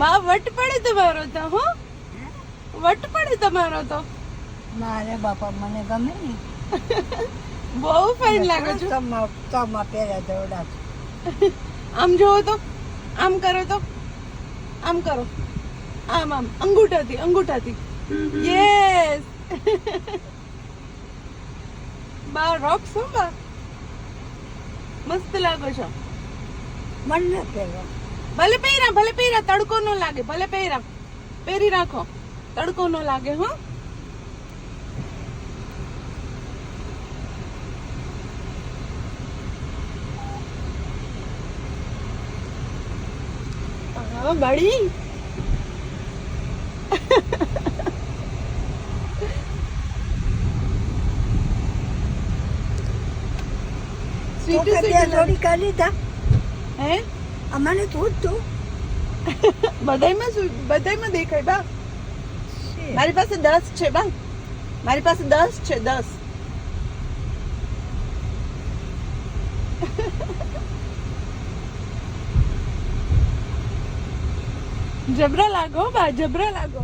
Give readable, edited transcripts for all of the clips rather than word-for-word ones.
બા વટ પડે તમારો તો હો, વટ પડે તમારો તો. મારે બાપા મને ગમે ને. બહુ ફાઇન લાગે છે. કમા પહેર્યા દોડા. આમ જોવો તો, આમ કરો તો, આમ કરો, આમ આમ અંગૂઠાથી અંગૂઠાથી. યસ. બા રોક્સ હો બા, મસ્ત લાગો છો. મને ન પહેરવા. ભલે પહેરા તડકો ન લાગે, ભલે પહેરી રાખો, તડકો ન લાગે. હો બળી. થોડી કરી તા હે અમારે તું તું બધાયમાં દેખાય બા. મારી પાસે 10 છે બા, મારી પાસે 10 છે, 10. જબરા લાગો બા, જબરા લાગો.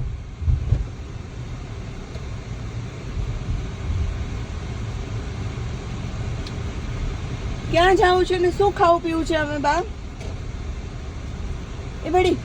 ક્યાં જાવું છે ને શું ખાવું પીવું છે અમે બા? એ બડી